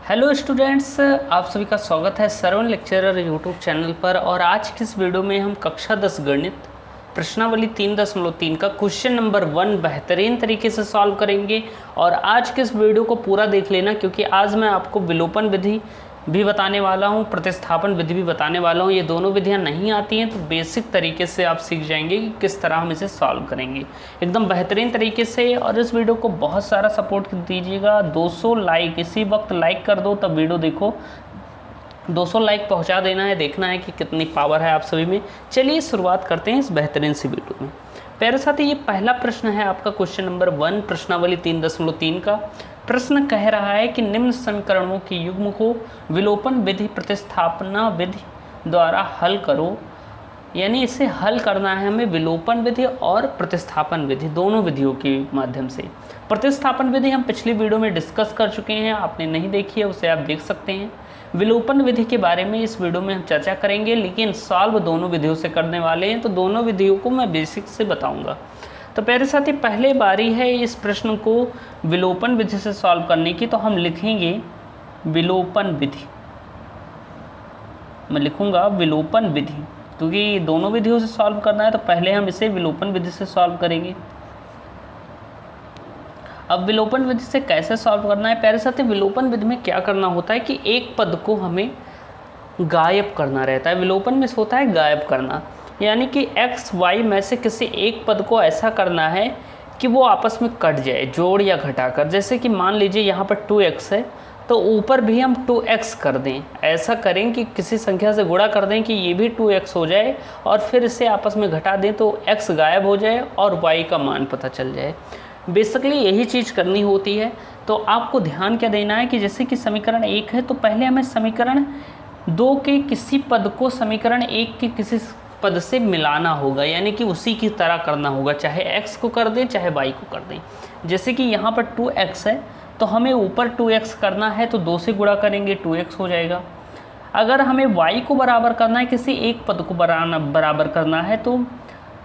Hello students, आप सभी का स्वागत है श्रवण लेक्चरर यूट्यूब चैनल पर। और आज की इस वीडियो में हम कक्षा 10 गणित प्रश्नावली 3.3 का क्वेश्चन नंबर 1 बेहतरीन तरीके से सॉल्व करेंगे। और आज के इस वीडियो को पूरा देख लेना, क्योंकि आज मैं आपको विलोपन विधि भी बताने वाला हूं, प्रतिस्थापन विधि भी बताने वाला हूं। ये दोनों विधियां नहीं आती हैं तो बेसिक तरीके से आप सीख जाएंगे कि किस तरह हम इसे सॉल्व करेंगे एकदम बेहतरीन तरीके से। और इस वीडियो को बहुत सारा सपोर्ट दीजिएगा। 200 लाइक इसी वक्त लाइक कर दो, तब वीडियो देखो। 200 लाइक पहुंचा देना है, देखना है कि कितनी पावर है आप सभी में। चलिए शुरुआत करते हैं इस बेहतरीन सी वीडियो में। प्यारे साथी, ये पहला प्रश्न है आपका क्वेश्चन नंबर 1 प्रश्नावली 3.3 का। प्रश्न कह रहा है कि निम्न समीकरणों के युग्म को विलोपन विधि प्रतिस्थापना विधि द्वारा हल करो। यानी इसे हल करना है हमें विलोपन विधि और प्रतिस्थापन विधि, दोनों विधियों के माध्यम से। प्रतिस्थापन विधि हम पिछली वीडियो में डिस्कस कर चुके हैं, आपने नहीं देखी है उसे आप देख सकते हैं। विलोपन विधि के बारे में इस वीडियो में हम चर्चा करेंगे, लेकिन सॉल्व दोनों विधियों से करने वाले हैं, तो दोनों विधियों को मैं बेसिक से बताऊंगा। तो प्यारे साथी, पहले बारी है इस प्रश्न को विलोपन विधि से सॉल्व करने की। तो हम लिखेंगे विलोपन विधि, मैं लिखूंगा विलोपन विधि, क्योंकि दोनों विधियों से सॉल्व करना है तो पहले हम इसे विलोपन विधि से सॉल्व करेंगे। अब विलोपन विधि से कैसे सॉल्व करना है प्यारे साथी, विलोपन विधि में क्या करना होता है कि एक पद को हमें गायब करना रहता है। विलोपन में होता है गायब करना, यानी कि x y में से किसी एक पद को ऐसा करना है कि वो आपस में कट जाए, जोड़ या घटाकर। जैसे कि मान लीजिए यहाँ पर 2x है तो ऊपर भी हम 2x कर दें। ऐसा करें कि किसी संख्या से गुणा कर दें कि ये भी 2x हो जाए और फिर इसे आपस में घटा दें तो x गायब हो जाए और y का मान पता चल जाए। बेसिकली यही चीज़ करनी होती है। तो आपको ध्यान क्या देना है कि जैसे कि समीकरण 1 है तो पहले हमें समीकरण 2 के किसी पद को समीकरण 1 के किसी पद से मिलाना होगा, यानी कि उसी की तरह करना होगा, चाहे x को कर दें चाहे y को कर दें। जैसे कि यहाँ पर 2x है तो हमें ऊपर 2x करना है तो 2 से गुणा करेंगे 2x हो जाएगा। अगर हमें y को बराबर करना है, किसी एक पद को बराबर करना है, तो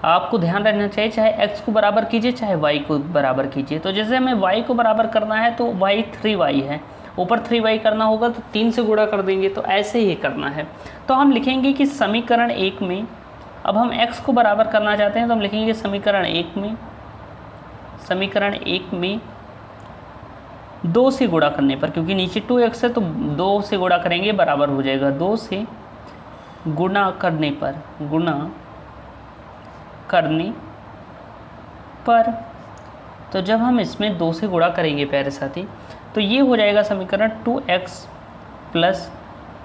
आपको ध्यान रखना चाहिए चाहे x को बराबर कीजिए चाहे y को बराबर कीजिए। तो जैसे हमें y को बराबर करना है तो y 3y है, ऊपर 3y करना होगा तो 3 से गुणा कर देंगे। तो ऐसे ही करना है। तो हम लिखेंगे कि समीकरण 1 में, अब हम x को बराबर करना चाहते हैं तो हम लिखेंगे समीकरण 1 में 2 से गुणा करने पर, क्योंकि नीचे 2x है तो 2 से गुणा करेंगे बराबर हो जाएगा 2 से गुणा करने पर। तो जब हम इसमें 2 से गुणा करेंगे प्यारे साथी तो ये हो जाएगा समीकरण 2x प्लस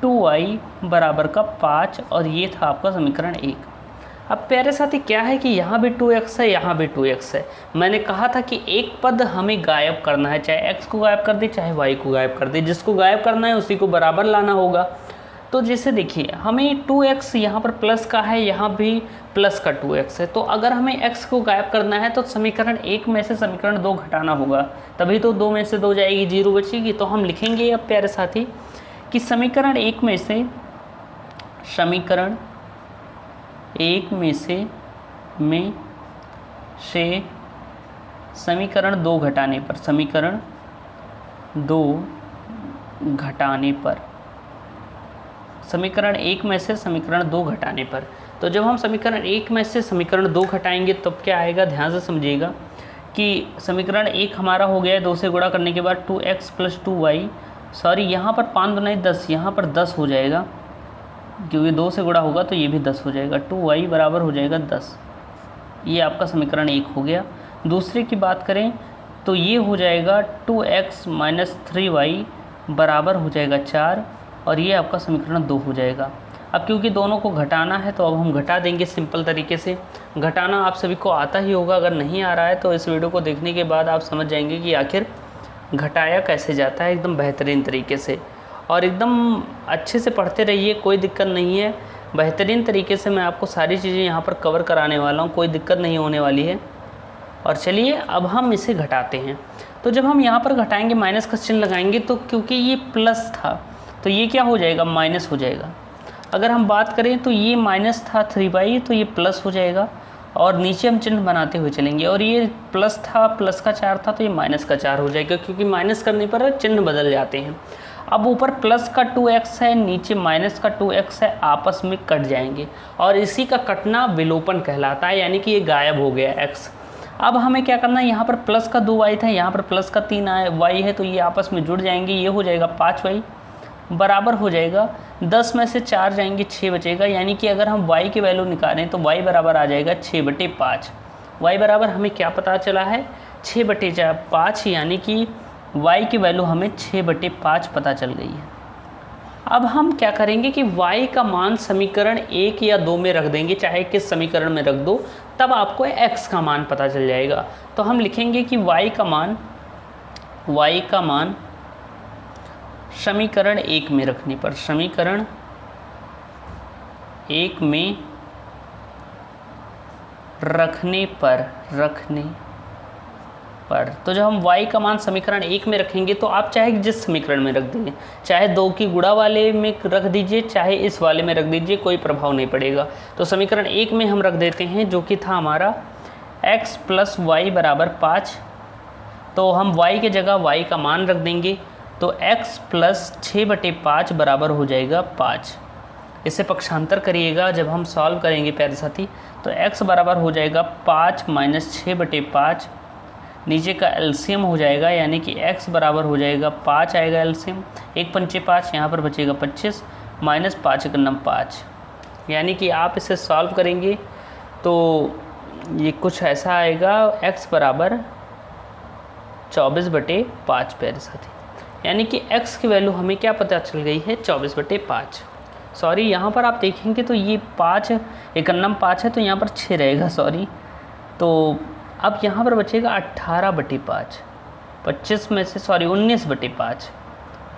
2y बराबर का 5, और ये था आपका समीकरण 1। अब प्यारे साथी क्या है कि यहाँ भी 2x है, यहाँ भी 2x है। मैंने कहा था कि एक पद हमें गायब करना है, चाहे x को गायब कर दे चाहे y को गायब कर दे। जिसको गायब करना है उसी को बराबर लाना होगा। तो जैसे देखिए हमें 2x यहाँ पर प्लस का है, यहाँ भी प्लस का 2x है। तो अगर हमें x को गायब करना है तो समीकरण 1 में से समीकरण 2 घटाना होगा, तभी तो 2 में से 2 जाएगी, 0 बचेगी। तो हम लिखेंगे अब प्यारे साथी कि समीकरण 1 में से समीकरण 2 घटाने पर तो जब हम समीकरण 1 में से समीकरण 2 घटाएंगे तब क्या आएगा, ध्यान से समझिएगा कि समीकरण 1 हमारा हो गया है 2 से गुणा करने के बाद 2x प्लस 2y, सॉरी यहाँ पर 5 दूनी 10, यहाँ पर 10 हो जाएगा, क्योंकि 2 से गुणा होगा तो ये भी 10 हो जाएगा। 2y बराबर हो जाएगा 10। ये आपका समीकरण 1 हो गया। दूसरे की बात करें तो ये हो जाएगा 2x माइनस 3y बराबर हो जाएगा 4, और ये आपका समीकरण 2 हो जाएगा। अब क्योंकि दोनों को घटाना है तो अब हम घटा देंगे सिंपल तरीके से। घटाना आप सभी को आता ही होगा, अगर नहीं आ रहा है तो इस वीडियो को देखने के बाद आप समझ जाएंगे कि आखिर घटाया कैसे जाता है एकदम बेहतरीन तरीके से। और एकदम अच्छे से पढ़ते रहिए, कोई दिक्कत नहीं है। बेहतरीन तरीके से मैं आपको सारी चीज़ें यहाँ पर कवर कराने वाला हूँ, कोई दिक्कत नहीं होने वाली है। और चलिए अब हम इसे घटाते हैं। तो जब हम यहाँ पर घटाएंगे माइनस का चिन्ह लगाएंगे तो क्योंकि ये प्लस था तो ये क्या हो जाएगा, माइनस हो जाएगा। अगर हम बात करें तो ये माइनस था 3y तो ये प्लस हो जाएगा, और नीचे हम चिन्ह बनाते हुए चलेंगे। और ये प्लस था, प्लस का 4 था तो ये माइनस का 4 हो जाएगा, क्योंकि माइनस करने पर चिन्ह बदल जाते हैं। अब ऊपर प्लस का 2x है, नीचे माइनस का 2x है, आपस में कट जाएंगे और इसी का कटना विलोपन कहलाता है, यानी कि ये गायब हो गया x। अब हमें क्या करना है, यहाँ पर प्लस का 2y था, यहाँ पर प्लस का 3y है, तो ये आपस में जुड़ जाएंगे, ये हो जाएगा 5y बराबर हो जाएगा 10 में से 4 जाएंगे 6 बचेगा, यानी कि अगर हम y की वैल्यू निकालें तो y बराबर आ जाएगा 6/5। y बराबर हमें क्या पता चला है 6/5, यानी कि y की वैल्यू हमें 6/5 पता चल गई है। अब हम क्या करेंगे कि y का मान समीकरण 1 या 2 में रख देंगे, चाहे किस समीकरण में रख दो, तब आपको x का मान पता चल जाएगा। तो हम लिखेंगे कि y का मान समीकरण 1 में रखने पर, समीकरण 1 में रखने पर तो जब हम y का मान समीकरण 1 में रखेंगे तो आप चाहे जिस समीकरण में रख दीजिए, चाहे 2 की गुणा वाले में रख दीजिए, चाहे इस वाले में रख दीजिए, कोई प्रभाव नहीं पड़ेगा। तो समीकरण 1 में हम रख देते हैं, जो कि था हमारा x + y = 5। तो हम y की जगह y का मान रख देंगे, तो x + 6/5 बराबर हो जाएगा 5। इसे पक्षांतर करिएगा जब हम सॉल्व करेंगे प्यारे साथी, तो x बराबर हो जाएगा 5 - 6/5, नीचे का एलसीएम हो जाएगा, यानी कि x बराबर हो जाएगा 5 आएगा एलसीएम, 1 पंचे 5, यहाँ पर बचेगा 25 माइनस 5 × 9 5, यानी कि आप इसे सॉल्व करेंगे तो ये कुछ ऐसा आएगा, x बराबर 24/5 प्यारे साथी, यानी कि x की वैल्यू हमें क्या पता चल गई है 24/5। सॉरी, यहाँ पर आप देखेंगे तो ये 5 1 × 5 है, तो यहाँ पर 6 रहेगा, सॉरी। तो अब यहाँ पर बचेगा 18/5, 25 में से 19/5,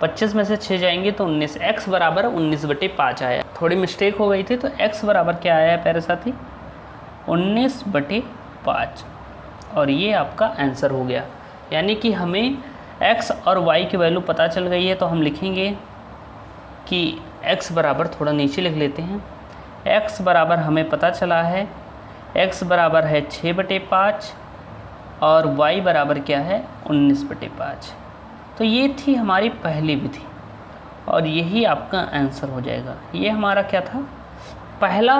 25 में से 6 जाएंगे तो 19, x बराबर 19/5 आया। थोड़ी मिस्टेक हो गई थी, तो x बराबर क्या आया है प्यारे साथी 19/5, और ये आपका आंसर हो गया। यानी कि हमें x और y की वैल्यू पता चल गई है, तो हम लिखेंगे कि x बराबर, थोड़ा नीचे लिख लेते हैं, x बराबर हमें पता चला है, x बराबर है 6/5 और y बराबर क्या है 19/5। तो ये थी हमारी पहली विधि और यही आपका आंसर हो जाएगा। ये हमारा क्या था, पहला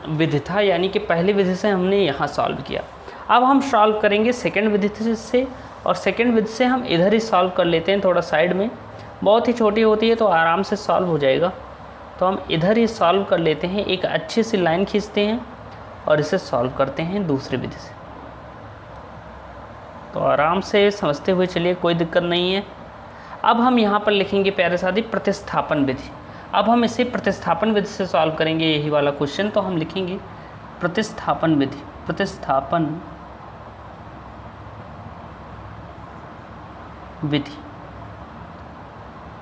विधि था, यानी कि पहली विधि से हमने यहाँ सॉल्व किया। अब हम सॉल्व करेंगे सेकंड विधि से, और सेकंड विधि से हम इधर ही सॉल्व कर लेते हैं, थोड़ा साइड में, बहुत ही छोटी होती है तो आराम से सॉल्व हो जाएगा। तो हम इधर ही सॉल्व कर लेते हैं, एक अच्छी सी लाइन खींचते हैं और इसे सॉल्व करते हैं दूसरी विधि से। तो आराम से समझते हुए चलिए, कोई दिक्कत नहीं है। अब हम यहाँ पर लिखेंगे प्यारे साथी प्रतिस्थापन विधि। अब हम इसे प्रतिस्थापन विधि से सॉल्व करेंगे, यही वाला क्वेश्चन। तो हम लिखेंगे प्रतिस्थापन विधि, प्रतिस्थापन विधि।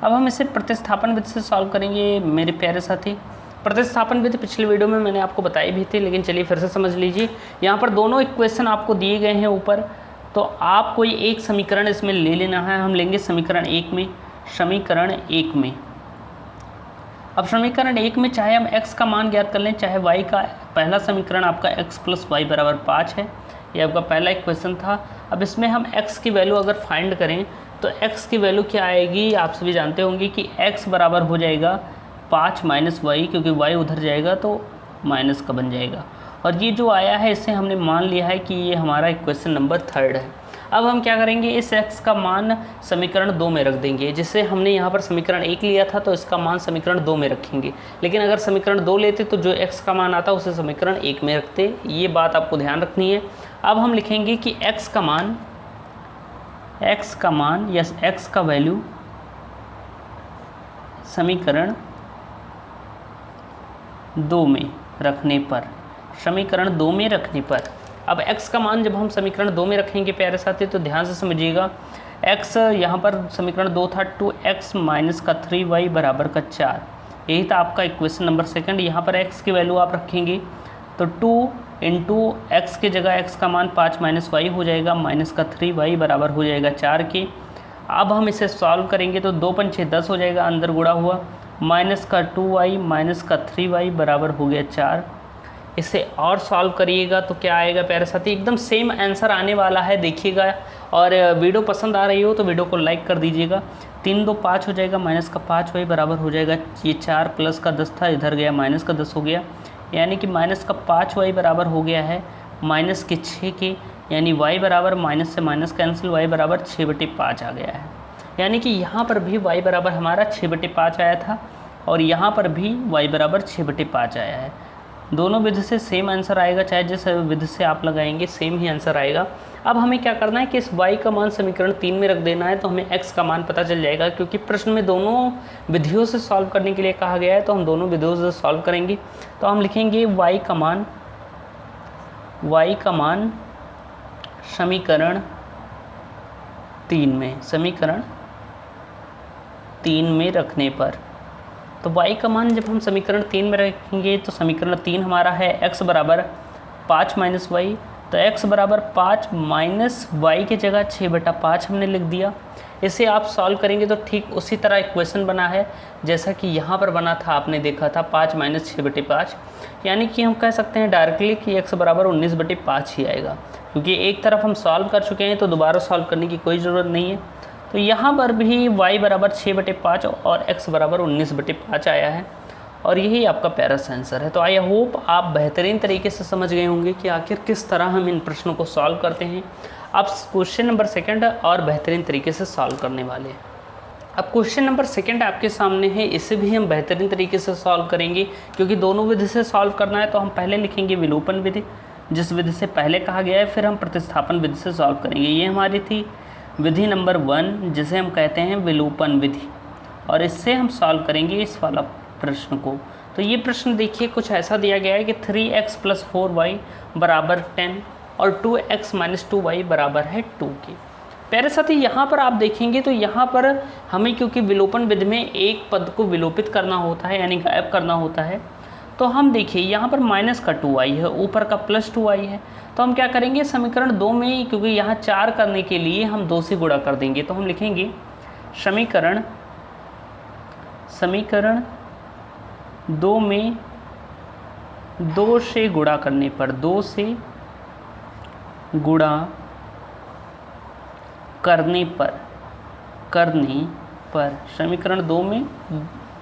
अब हम इसे प्रतिस्थापन विधि से सॉल्व करेंगे मेरे प्यारे साथी। प्रतिस्थापन विधि पिछले वीडियो में मैंने आपको बताई भी थी, लेकिन चलिए फिर से समझ लीजिए। यहाँ पर दोनों इक्वेशन आपको दिए गए हैं ऊपर, तो आप कोई एक समीकरण इसमें ले लेना है। हम लेंगे समीकरण 1 में, समीकरण 1 में। अब समीकरण 1 में चाहे हम x का मान ज्ञात कर लें, चाहे y का, पहला समीकरण आपका x + y = 5 है, ये आपका पहला इक्वेशन था। अब इसमें हम x की वैल्यू अगर फाइंड करें तो x की वैल्यू क्या आएगी, आप सभी जानते होंगे कि x बराबर हो जाएगा 5 - y, क्योंकि y उधर जाएगा तो माइनस का बन जाएगा। और ये जो आया है इसे हमने मान लिया है कि ये हमारा इक्वेशन नंबर 3 है। अब हम क्या करेंगे, इस x का मान समीकरण 2 में रख देंगे। जिससे हमने यहाँ पर समीकरण 1 लिया था तो इसका मान समीकरण 2 में रखेंगे, लेकिन अगर समीकरण 2 लेते तो जो x का मान आता उसे समीकरण 1 में रखते। ये बात आपको ध्यान रखनी है। अब हम लिखेंगे कि x का मान या x का वैल्यू समीकरण 2 में रखने पर, समीकरण 2 में रखने पर, अब x का मान जब हम समीकरण 2 में रखेंगे प्यारे साथी, तो ध्यान से समझिएगा। x यहाँ पर समीकरण 2 था, 2x - 3y = 4, यही था आपका इक्वेशन नंबर 2। यहाँ पर x की वैल्यू आप रखेंगे तो 2 × x की जगह x का मान 5 - y हो जाएगा, -3y बराबर हो जाएगा 4 के। अब हम इसे सॉल्व करेंगे तो 2 पंचे 10 हो जाएगा, अंदर गुणा हुआ, -2y - 3y बराबर हो गया 4। इसे और सॉल्व करिएगा तो क्या आएगा प्यारे साथी, एकदम सेम आंसर आने वाला है, देखिएगा। और वीडियो पसंद आ रही हो तो वीडियो को लाइक कर दीजिएगा। 3 2 5 हो जाएगा, माइनस का 5 वही बराबर हो जाएगा, ये 4 प्लस का 10 था, इधर गया माइनस का 10 हो गया, यानी कि माइनस का 5 वही बराबर हो गया है माइनस के 6 के, यानी y बराबर माइनस से माइनस कैंसिल, y बराबर 6/5 आ गया है। यानी कि यहाँ पर भी y बराबर हमारा 6/5 आया था और यहाँ पर भी y बराबर 6/5 आया है। दोनों विधि से सेम आंसर आएगा, चाहे जिस विधि से आप लगाएंगे सेम ही आंसर आएगा। अब हमें क्या करना है कि इस y का मान समीकरण 3 में रख देना है, तो हमें x का मान पता चल जाएगा, क्योंकि प्रश्न में दोनों विधियों से सॉल्व करने के लिए कहा गया है, तो हम दोनों विधियों से सॉल्व करेंगे। तो हम लिखेंगे y का मान समीकरण 3 में, समीकरण 3 में रखने पर, तो y का मान जब हम समीकरण 3 में रखेंगे तो समीकरण 3 हमारा है x बराबर 5 माइनस वाई, तो x बराबर 5 माइनस वाई की जगह 6/5 हमने लिख दिया। इसे आप सॉल्व करेंगे तो ठीक उसी तरह इक्वेशन बना है जैसा कि यहाँ पर बना था, आपने देखा था 5 माइनस 6/5, यानी कि हम कह सकते हैं डायरेक्टली कि x बराबर 19/5 ही आएगा, क्योंकि एक तरफ हम सॉल्व कर चुके हैं तो दोबारा सॉल्व करने की कोई ज़रूरत नहीं है। तो यहाँ पर भी y बराबर 6/5 और x बराबर 19/5 आया है, और यही आपका प्यारा सा आंसर है। तो आई होप आप बेहतरीन तरीके से समझ गए होंगे कि आखिर किस तरह हम इन प्रश्नों को सॉल्व करते हैं। अब क्वेश्चन नंबर 2 और बेहतरीन तरीके से सॉल्व करने वाले हैं। अब क्वेश्चन नंबर 2 आपके सामने है, इसे भी हम बेहतरीन तरीके से सॉल्व करेंगे, क्योंकि दोनों विधि से सॉल्व करना है। तो हम पहले लिखेंगे विलोपन विधि, जिस विधि से पहले कहा गया है, फिर हम प्रतिस्थापन विधि से सॉल्व करेंगे। ये हमारी थी विधि नंबर 1, जिसे हम कहते हैं विलोपन विधि, और इससे हम सॉल्व करेंगे इस वाला प्रश्न को। तो ये प्रश्न देखिए कुछ ऐसा दिया गया है कि 3x + 4y बराबर 10 और 2x - 2y बराबर है 2 के। प्यारे साथी, यहाँ पर आप देखेंगे तो यहाँ पर हमें क्योंकि विलोपन विधि में एक पद को विलोपित करना होता है, यानी गायब करना होता है, तो हम देखिए यहाँ पर माइनस का 2y है, ऊपर का प्लस 2y है। तो हम क्या करेंगे, समीकरण 2 में, क्योंकि यहाँ 4 करने के लिए हम 2 से गुणा कर देंगे, तो हम लिखेंगे समीकरण 2 में 2 से गुणा करने पर, 2 से गुणा करने पर समीकरण 2 में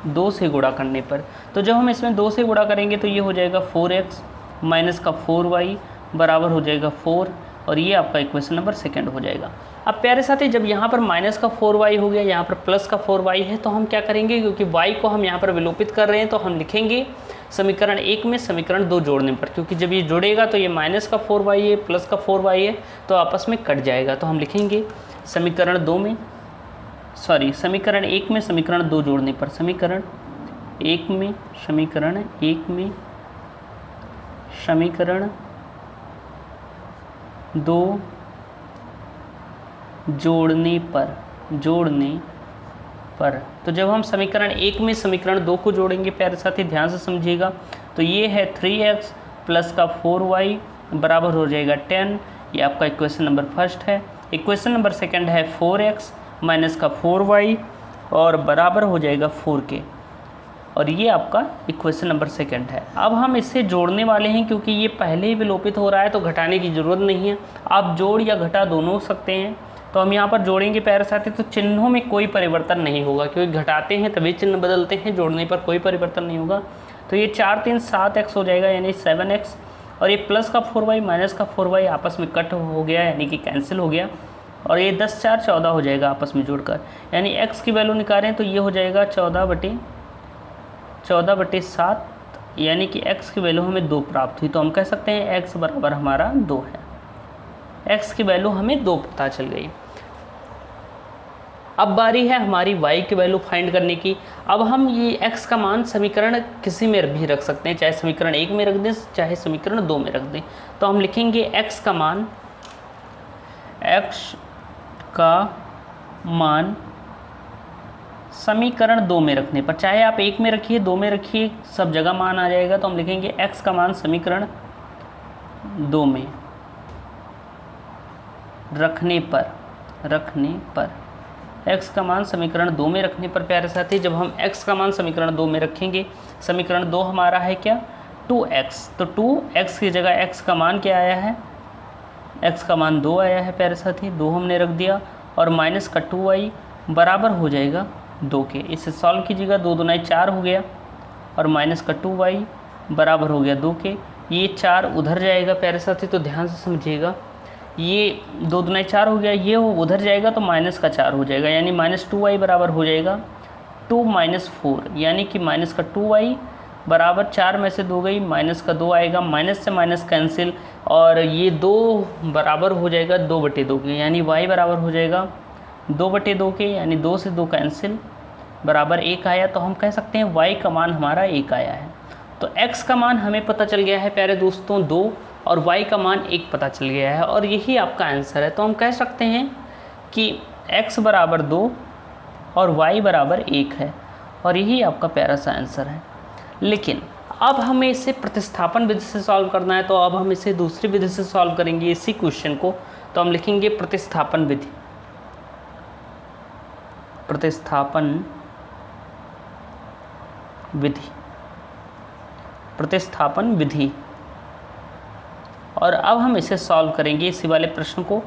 2 से गुणा करने पर, तो जब हम इसमें 2 से गुणा करेंगे तो ये हो जाएगा 4x माइनस का 4y बराबर हो जाएगा 4, और ये आपका इक्वेशन नंबर 2 हो जाएगा। अब प्यारे साथी, जब यहाँ पर माइनस का 4y हो गया, यहाँ पर प्लस का 4y है, तो हम क्या करेंगे, क्योंकि y को हम यहाँ पर विलोपित कर रहे हैं, तो हम लिखेंगे समीकरण 1 में समीकरण 2 जोड़ने पर, क्योंकि जब ये जुड़ेगा तो ये माइनस का 4y है, प्लस का 4y है, तो आपस में कट जाएगा। तो हम लिखेंगे समीकरण 1 में समीकरण 2 जोड़ने पर, समीकरण 1 में समीकरण 2 जोड़ने पर, तो जब हम समीकरण 1 में समीकरण 2 को जोड़ेंगे, प्यारे साथी ध्यान से समझिएगा, तो ये है 3x प्लस का 4y बराबर हो जाएगा 10, ये आपका इक्वेशन नंबर 1 है। इक्वेशन नंबर 2 है 4x माइनस का 4y और बराबर हो जाएगा 4 के, और ये आपका इक्वेशन नंबर 2 है। अब हम इससे जोड़ने वाले हैं, क्योंकि ये पहले ही विलोपित हो रहा है तो घटाने की ज़रूरत नहीं है, आप जोड़ या घटा दोनों हो सकते हैं। तो हम यहाँ पर जोड़ेंगे प्यारे साथी, तो चिन्हों में कोई परिवर्तन नहीं होगा, क्योंकि घटाते हैं तभी चिन्ह बदलते हैं, जोड़ने पर कोई परिवर्तन नहीं होगा। तो ये 4 3 7x हो जाएगा, यानी 7x, और ये प्लस का 4y माइनस का 4y आपस में कट हो गया, यानी कि कैंसिल हो गया, और ये 10 4 14 हो जाएगा आपस में जोड़कर, यानी x की वैल्यू निकालें तो ये हो जाएगा 14/7, यानी कि x की वैल्यू हमें 2 प्राप्त हुई। तो हम कह सकते हैं x बराबर हमारा 2 है, x की वैल्यू हमें 2 पता चल गई। अब बारी है हमारी y की वैल्यू फाइंड करने की। अब हम ये x का मान समीकरण किसी में भी रख सकते हैं, चाहे समीकरण 1 में रख दें, चाहे समीकरण 2 में रख दें। तो हम लिखेंगे x का मान समीकरण 2 में रखने पर, चाहे आप 1 में रखिए 2 में रखिए, सब जगह मान आ जाएगा। तो हम लिखेंगे x का मान समीकरण 2 में रखने पर x का मान समीकरण 2 में रखने पर, प्यारे साथी, जब हम x का मान समीकरण 2 में रखेंगे, समीकरण 2 हमारा है क्या, 2x, तो 2x की जगह x का मान क्या आया है, x का मान 2 आया है प्यारे साथी, 2 हमने रख दिया और माइनस का 2y बराबर हो जाएगा 2 के। इसे सॉल्व कीजिएगा, 2 दूना 4 हो गया और माइनस का 2y बराबर हो गया 2 के। ये 4 उधर जाएगा प्यारे साथी, तो ध्यान से समझिएगा, ये 2 दूना 4 हो गया, ये उधर जाएगा तो माइनस का 4 हो जाएगा, यानी माइनस 2y बराबर हो जाएगा 2 माइनस 4, यानी कि माइनस का 2y बराबर 4 में से 2 गई, माइनस का 2 आएगा, माइनस से माइनस कैंसिल और ये 2 बराबर हो जाएगा 2/2 के, यानी y बराबर हो जाएगा 2/2 के, यानी 2 से 2 कैंसिल बराबर 1 आया। तो हम कह सकते हैं y का मान हमारा 1 आया है। तो x का मान हमें पता चल गया है प्यारे दोस्तों 2 और y का मान 1 पता चल गया है और यही आपका आंसर है। तो हम कह सकते हैं कि x बराबर 2 और y बराबर 1 है और यही आपका प्यारा सा आंसर है। लेकिन अब हमें इसे प्रतिस्थापन विधि से सॉल्व करना है, तो अब हम इसे दूसरी विधि से सॉल्व करेंगे इसी क्वेश्चन को। तो हम लिखेंगे प्रतिस्थापन विधि, प्रतिस्थापन विधि, प्रतिस्थापन विधि। और अब हम इसे सॉल्व करेंगे इसी वाले प्रश्न को,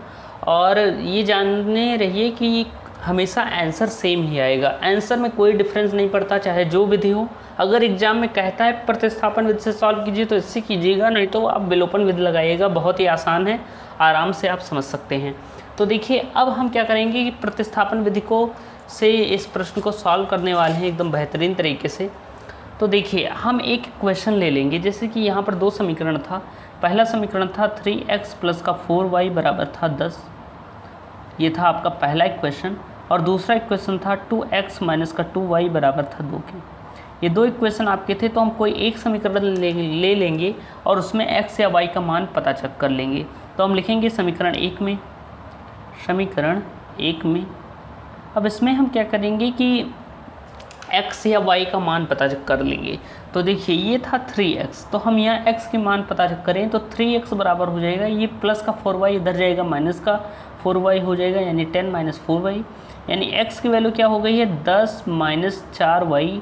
और ये जानने रहिए कि हमेशा आंसर सेम ही आएगा, आंसर में कोई डिफरेंस नहीं पड़ता चाहे जो विधि हो। अगर एग्जाम में कहता है प्रतिस्थापन विधि से सॉल्व कीजिए तो इससे कीजिएगा, नहीं तो आप विलोपन विधि लगाइएगा, बहुत ही आसान है, आराम से आप समझ सकते हैं। तो देखिए अब हम क्या करेंगे कि प्रतिस्थापन विधि को से इस प्रश्न को सॉल्व करने वाले हैं एकदम बेहतरीन तरीके से। तो देखिए हम एक क्वेश्चन ले लेंगे, जैसे कि यहाँ पर 2 समीकरण था। पहला समीकरण था 3x प्लस का 4y बराबर था 10, ये था आपका पहला इक्वेशन। और दूसरा इक्वेशन था 2x माइनस का 2y बराबर था 2 के। ये 2 इक्वेशन आपके थे, तो हम कोई एक समीकरण ले लेंगे और उसमें x या y का मान पता चेक कर लेंगे। तो हम लिखेंगे समीकरण 1 में, समीकरण 1 में। अब इसमें हम क्या करेंगे कि x या y का मान पता चेक कर लेंगे। तो देखिए ये था 3x, तो हम यहाँ x के मान पता चेक करें तो 3x बराबर हो जाएगा, ये प्लस का 4y इधर जाएगा, माइनस का 4y हो जाएगा, यानी 10 माइनस 4y, यानी x की वैल्यू क्या हो गई है 10 माइनस 4y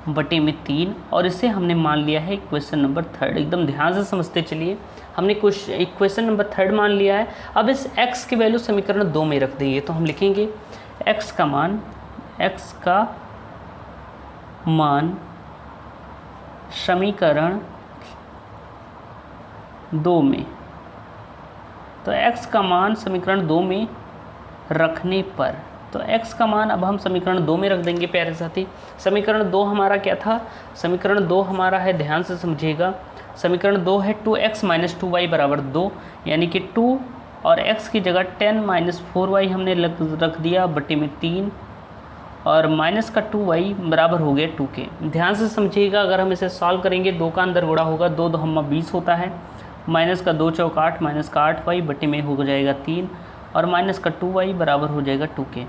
बटे में 3। और इसे हमने मान लिया है इक्वेशन नंबर 3। एकदम ध्यान से समझते चलिए, हमने कुछ इक्वेशन नंबर 3 मान लिया है। अब इस x की वैल्यू समीकरण 2 में रख देंगे। तो हम लिखेंगे x का मान समीकरण 2 में। तो x का मान समीकरण 2 में रखने पर, तो x का मान अब हम समीकरण 2 में रख देंगे प्यारे साथी। समीकरण 2 हमारा क्या था, समीकरण 2 हमारा है, ध्यान से समझिएगा, समीकरण 2 है 2x माइनस 2y बराबर 2, यानी कि 2 और x की जगह 10 माइनस 4y हमने रख दिया बटे में 3 और माइनस का 2y बराबर हो गया 2 के। ध्यान से समझिएगा, अगर हम इसे सॉल्व करेंगे 2 का अंदर गुणा होगा, 2 2 हम 20 होता है, माइनस का 2 चौक 8 माइनस का 8y बटे में हो जाएगा 3 और माइनस का 2y बराबर हो जाएगा 2 के।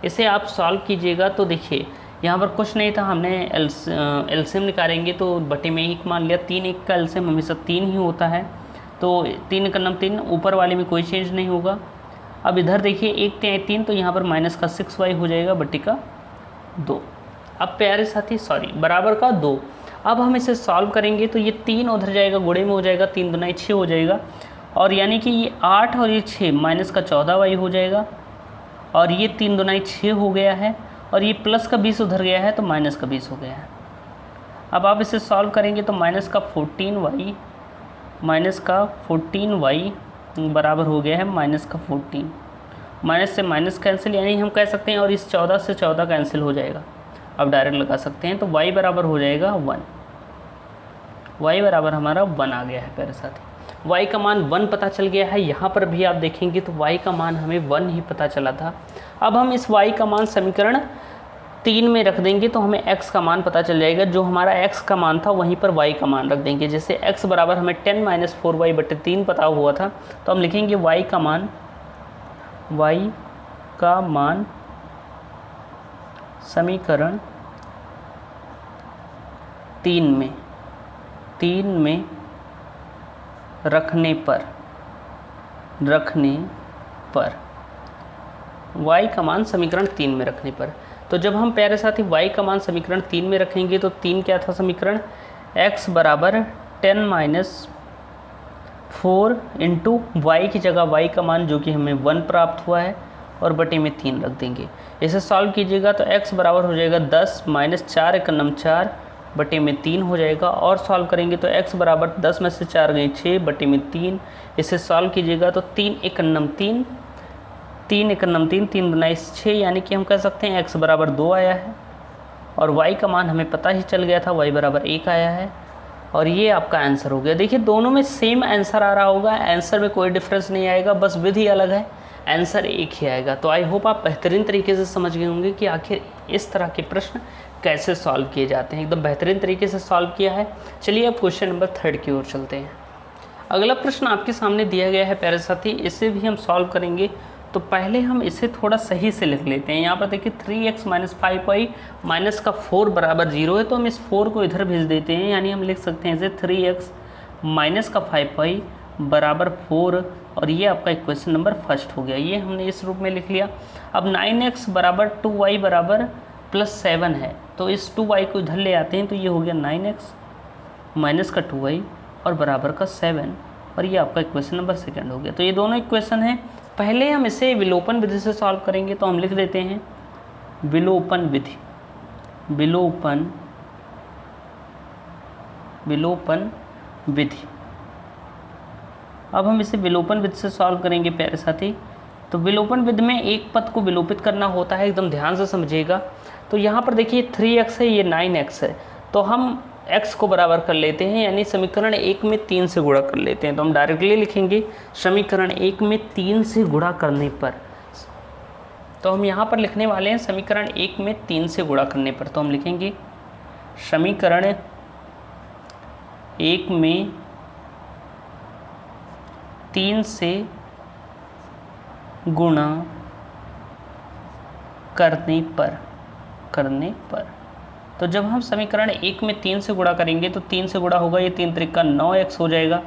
इसे आप सॉल्व कीजिएगा तो देखिए यहाँ पर कुछ नहीं था, हमने एलसीएम निकालेंगे तो बटे में 1 मान लिया, 3 1 का एलसीएम हमेशा 3 ही होता है, तो 3 का नाम 3, ऊपर वाले में कोई चेंज नहीं होगा। अब इधर देखिए 1 3, तो यहाँ पर माइनस का 6y हो जाएगा बटे का 2। अब प्यारे साथी बराबर का 2। अब हम इसे सॉल्व करेंगे तो ये 3 उधर जाएगा, गुणे में हो जाएगा, 3 दूना 6 हो जाएगा, और यानी कि ये 8 और ये 6 माइनस का 14y हो जाएगा, और ये 3 दूना 6 हो गया है, और ये प्लस का 20 उधर गया है तो माइनस का 20 हो गया है। अब आप इसे सॉल्व करेंगे तो माइनस का 14y बराबर हो गया है माइनस का 14, माइनस से माइनस कैंसिल, यानी हम कह सकते हैं, और इस 14 से 14 कैंसिल हो जाएगा, अब डायरेक्ट लगा सकते हैं। तो y बराबर हो जाएगा 1, y बराबर हमारा 1 आ गया है प्यारे साथी। y का मान 1 पता चल गया है, यहाँ पर भी आप देखेंगे तो y का मान हमें 1 ही पता चला था। अब हम इस y का मान समीकरण 3 में रख देंगे तो हमें x का मान पता चल जाएगा, जो हमारा x का मान था वहीं पर y का मान रख देंगे। जैसे x बराबर हमें 10 माइनस 4y बटे 3 पता हुआ था, तो हम लिखेंगे y का मान समीकरण 3 में रखने पर y का मान समीकरण 3 में रखने पर। तो जब हम प्यारे साथी y का मान समीकरण 3 में रखेंगे तो 3 क्या था समीकरण, x बराबर 10 माइनस 4 इंटू वाई की जगह वाई का मान जो कि हमें 1 प्राप्त हुआ है और बटे में 3 रख देंगे। इसे सॉल्व कीजिएगा तो x बराबर हो जाएगा 10 माइनस 4 एकन्नम 4 बटे में 3 हो जाएगा। और सॉल्व करेंगे तो x बराबर 10 में से 4 गई 6 बटे में 3। इसे सॉल्व कीजिएगा तो 3 एकन्नम 3 3 एकन्नम 3 3 बनाए 6, यानी कि हम कह सकते हैं x बराबर 2 आया है और y का मान हमें पता ही चल गया था, y बराबर 1 आया है और ये आपका आंसर हो गया। देखिए दोनों में सेम आंसर आ रहा होगा, आंसर में कोई डिफरेंस नहीं आएगा, बस विधि अलग है, आंसर एक ही आएगा। तो आई होप आप बेहतरीन तरीके से समझ गए होंगे कि आखिर इस तरह के प्रश्न कैसे सॉल्व किए जाते हैं। एकदम बेहतरीन तरीके से सॉल्व किया है। चलिए अब क्वेश्चन नंबर 3 की ओर चलते हैं। अगला प्रश्न आपके सामने दिया गया है प्यारे साथी, इसे भी हम सॉल्व करेंगे। तो पहले हम इसे थोड़ा सही से लिख लेते हैं। यहाँ पर देखिए 3x माइनस 5y माइनस का 4 बराबर 0 है, तो हम इस 4 को इधर भेज देते हैं, यानी हम लिख सकते हैं इसे 3x माइनस का 5y बराबर 4 और ये आपका इक्वेशन नंबर फर्स्ट हो गया। ये हमने इस रूप में लिख लिया। अब 9x बराबर 2y बराबर प्लस 7 है, तो इस 2y को इधर ले आते हैं, तो ये हो गया 9x माइनस का 2y और बराबर का 7 और ये आपका इक्वेशन नंबर सेकंड हो गया। तो ये दोनों इक्वेशन हैं। पहले हम इसे विलोपन विधि से सॉल्व करेंगे, तो हम लिख देते हैं विलोपन विधि, विलोपन विधि। अब हम इसे विलोपन विधि से सॉल्व करेंगे प्यारे साथी। तो विलोपन विधि में एक पद को विलोपित करना होता है, एकदम ध्यान से समझिएगा। तो यहाँ पर देखिए 3x है, ये 9x है, तो हम x को बराबर कर लेते हैं, यानी समीकरण 1 में 3 से गुणा कर लेते हैं। तो हम डायरेक्टली लिखेंगे समीकरण 1 में 3 से गुणा करने पर, तो हम यहाँ पर लिखने वाले हैं समीकरण 1 में 3 से गुणा करने पर। तो हम लिखेंगे समीकरण 1 में 3 से गुणा करने पर। तो जब हम समीकरण 1 में 3 से गुणा करेंगे तो 3 से गुणा होगा, ये 3 त्रिका 9x हो जाएगा,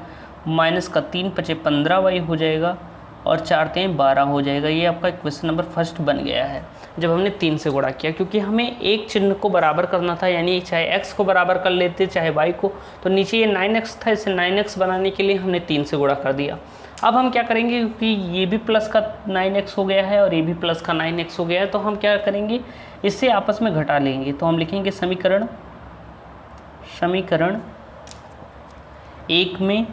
माइनस का 3 पचे 15y हो जाएगा और 4 3 12 हो जाएगा। ये आपका इक्वेशन नंबर फर्स्ट बन गया है जब हमने 3 से गुणा किया, क्योंकि हमें एक चिन्ह को बराबर करना था, यानी चाहे x को बराबर कर लेते चाहे y को। तो नीचे ये 9x था, इसे 9x बनाने के लिए हमने 3 से गुणा कर दिया। अब हम क्या करेंगे, क्योंकि ये भी प्लस का 9x हो गया है और ये भी प्लस का 9x हो गया है, तो हम क्या करेंगे, इससे आपस में घटा लेंगे। तो हम लिखेंगे समीकरण 1 में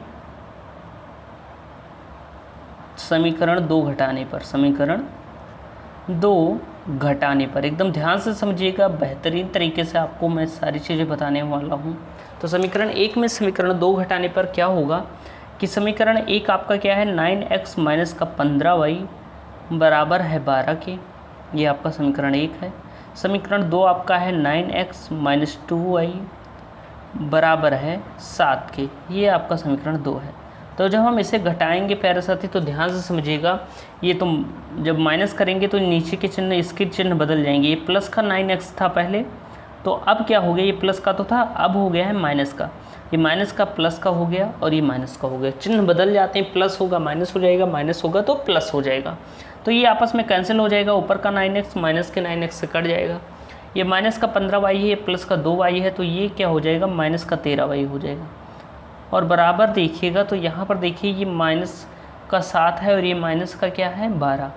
समीकरण 2 घटाने पर, एकदम ध्यान से समझिएगा, बेहतरीन तरीके से आपको मैं सारी चीज़ें बताने वाला हूँ। तो समीकरण 1 में समीकरण 2 घटाने पर क्या होगा कि समीकरण 1 आपका क्या है, 9x माइनस का 15y बराबर है 12 के, ये आपका समीकरण 1 है। समीकरण 2 आपका है 9x माइनस 2y बराबर है 7 के, ये आपका समीकरण 2 है। तो जब हम इसे घटाएंगे प्यारे साथी, तो ध्यान से समझिएगा, ये तो जब माइनस करेंगे तो नीचे के चिन्ह, इसके चिन्ह बदल जाएंगे। ये प्लस का 9x था पहले, तो अब क्या हो गया, ये प्लस का तो था, अब हो गया है माइनस का। ये माइनस का प्लस का हो गया और ये माइनस का हो गया, चिन्ह बदल जाते हैं, प्लस होगा माइनस हो जाएगा, माइनस होगा तो प्लस हो जाएगा। तो ये आपस में कैंसिल हो जाएगा, ऊपर का 9x माइनस के 9x से कट जाएगा। ये माइनस का 15y है, प्लस का 2y है, तो ये क्या हो जाएगा, माइनस का 13y हो जाएगा। और बराबर देखिएगा तो यहाँ पर देखिए ये माइनस का 7 है और ये माइनस का क्या है 12,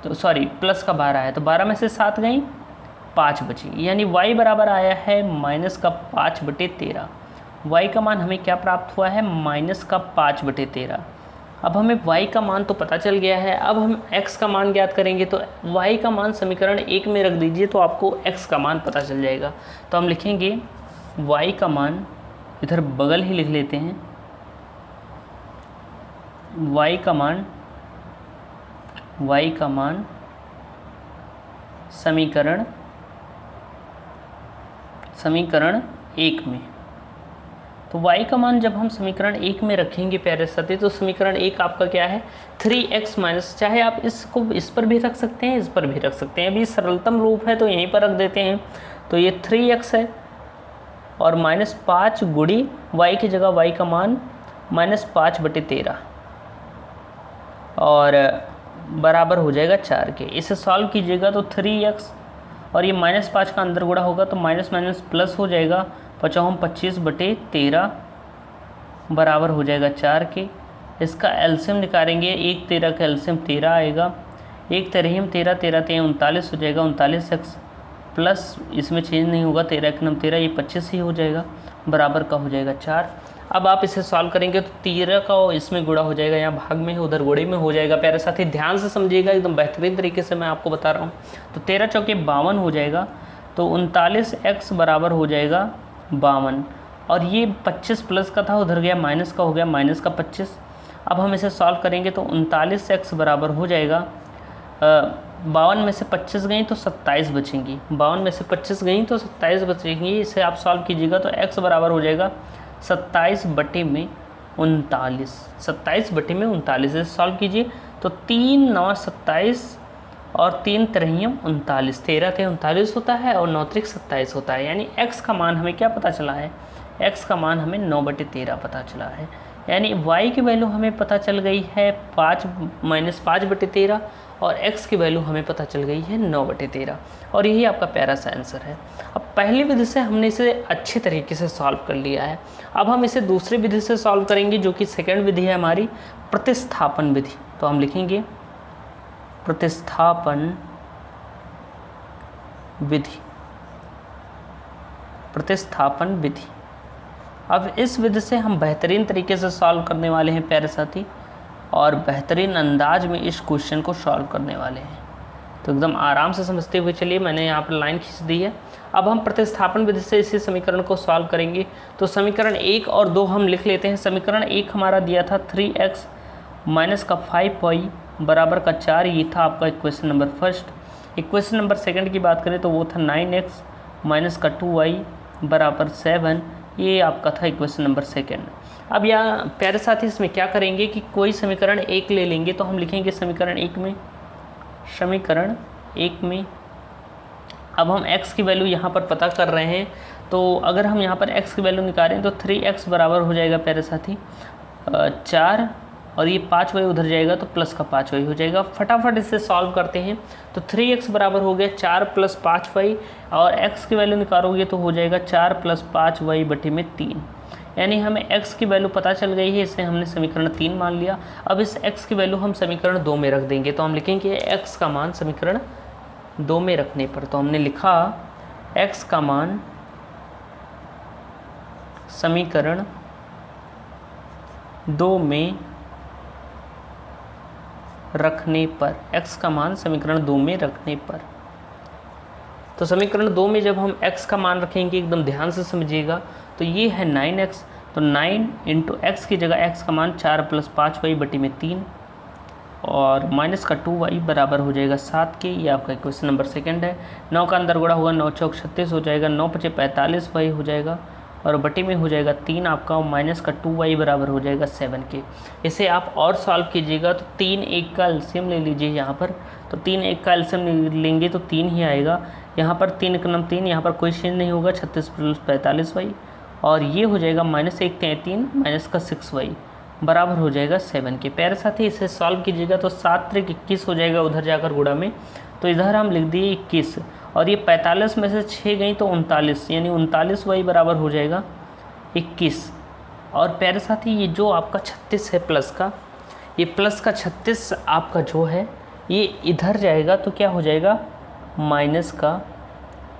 तो सॉरी प्लस का 12 है, तो 12 में से 7 गई 5 बची, यानी y बराबर आया है माइनस का 5/13। y का मान हमें क्या प्राप्त हुआ है, माइनस का 5/13। अब हमें y का मान तो पता चल गया है, अब हम x का मान ज्ञात करेंगे। तो y का मान समीकरण 1 में रख दीजिए, तो आपको x का मान पता चल जाएगा। तो हम लिखेंगे y का मान, इधर बगल ही लिख लेते हैं, y का मान समीकरण 1 में। तो y का मान जब हम समीकरण 1 में रखेंगे प्यारे साथी, तो समीकरण 1 आपका क्या है, 3x माइनस, चाहे आप इसको इस पर भी रख सकते हैं, इस पर भी रख सकते हैं, अभी सरलतम रूप है तो यहीं पर रख देते हैं। तो ये 3x है और -5 गुड़ी y की जगह y का मान -5/13 और बराबर हो जाएगा 4 के। इसे सॉल्व कीजिएगा तो 3x और ये -5 का अंदर गुणा होगा तो माइनस माइनस प्लस हो जाएगा, 25/13 बराबर हो जाएगा 4 के। इसका एलसीएम निकालेंगे, 1 13 का एलसीएम 13 आएगा, 1 तेरहम 13, 13 3 39 हो जाएगा, 39x प्लस इसमें चेंज नहीं होगा, 13 1 9 13, ये 25 ही हो जाएगा, बराबर का हो जाएगा 4। अब आप इसे सॉल्व करेंगे तो 13 का इसमें गुणा हो जाएगा, यहाँ भाग में है उधर गुणे में हो जाएगा। प्यारे साथी ध्यान से समझिएगा, एकदम बेहतरीन तरीके से मैं आपको बता रहा हूँ। तो 13 चौके 52 हो जाएगा, तो 39x बराबर हो जाएगा 52, और ये 25 प्लस का था उधर गया माइनस का हो गया, माइनस का 25। अब हम इसे सॉल्व करेंगे तो 39x बराबर हो जाएगा 52 में से 25 गई तो 27 बचेंगी, 52 में से 25 गई तो 27 बचेंगी। इसे आप सॉल्व कीजिएगा तो x बराबर हो जाएगा 27 बटे में 39, 27 बटे में 39। इसे सॉल्व कीजिए तो 3 9 27 और 3 तिरहियम 39, 13 थे 39 होता है और 9 त्रिक 27 होता है। यानी x का मान हमें क्या पता चला है, x का मान हमें 9 बटे 13 पता चला है। यानी y की वैल्यू हमें पता चल गई है 5 -5 बटे 13 और x की वैल्यू हमें पता चल गई है 9 बटे 13, और यही आपका प्यारा सा आंसर है। अब पहली विधि से हमने इसे अच्छे तरीके से सॉल्व कर लिया है। अब हम इसे दूसरी विधि से सॉल्व करेंगे, जो कि सेकंड विधि है हमारी, प्रतिस्थापन विधि। तो हम लिखेंगे प्रतिस्थापन विधि, प्रतिस्थापन विधि। अब इस विधि से हम बेहतरीन तरीके से सॉल्व करने वाले हैं प्यारे साथी, और बेहतरीन अंदाज में इस क्वेश्चन को सॉल्व करने वाले हैं। तो एकदम आराम से समझते हुए चलिए, मैंने यहाँ पर लाइन खींच दी है। अब हम प्रतिस्थापन विधि से इसी समीकरण को सॉल्व करेंगे। तो समीकरण 1 और 2 हम लिख लेते हैं। समीकरण 1 हमारा दिया था 3x माइनस का 5y बराबर का 4, ये था आपका equation number first. Equation number second की बात करें तो वो था 9x माइनस का 2y बराबर 7, ये आपका था इक्वेशन नंबर सेकंड। अब यहाँ प्यारे साथी इसमें क्या करेंगे कि कोई समीकरण 1 ले लेंगे, तो हम लिखेंगे समीकरण 1 में अब हम x की वैल्यू यहाँ पर पता कर रहे हैं। तो अगर हम यहाँ पर x की वैल्यू निकालें तो 3x बराबर हो जाएगा प्यारे साथी 4, और ये 5y उधर जाएगा तो प्लस का 5y हो जाएगा। फटाफट इसे सॉल्व करते हैं। तो 3x बराबर हो गया 4 + 5y, और x की वैल्यू निकालोगे तो हो जाएगा 4 + 5y बटे में 3। यानी हमें x की वैल्यू पता चल गई है, इसे हमने समीकरण 3 मान लिया। अब इस x की वैल्यू हम समीकरण 2 में रख देंगे। तो हम लिखेंगे x का मान समीकरण 2 में रखने पर, तो हमने लिखा x का मान समीकरण 2 में रखने पर, x का मान समीकरण 2 में रखने पर। तो समीकरण 2 में जब हम x का मान रखेंगे, एकदम ध्यान से समझिएगा, तो ये है 9x, तो 9 × x की जगह x का मान 4 + 5y बटे में 3 और माइनस का 2y बराबर हो जाएगा 7 के। ये आपका क्वेश्चन नंबर सेकंड है। 9 का अंदर गुणा होगा, 9 चौक 36 हो जाएगा, 9 × 5 = 45y हो जाएगा, और बटे में हो जाएगा 3 आपका, माइनस का 2y बराबर हो जाएगा 7 के। इसे आप और सॉल्व कीजिएगा तो 3 1 का एलसीएम ले लीजिए यहाँ पर। तो 3 1 का एलसीएम लेंगे तो 3 ही आएगा। यहाँ पर 3 1 9 3, यहाँ पर कोई चेंज नहीं होगा, 36 + 45y, और ये हो जाएगा -1 3 3 माइनस का 6y बराबर हो जाएगा 7 के। प्यारे साथी इसे सॉल्व कीजिएगा तो 7 3 21 हो जाएगा उधर जाकर गुणा में, तो इधर हम लिख दिए 21, और ये 45 में से 6 गई तो 39, यानी 39y बराबर हो जाएगा 21। और प्यारे साथी ये जो आपका 36 है प्लस का, ये प्लस का 36 आपका जो है ये इधर जाएगा तो क्या हो जाएगा, माइनस का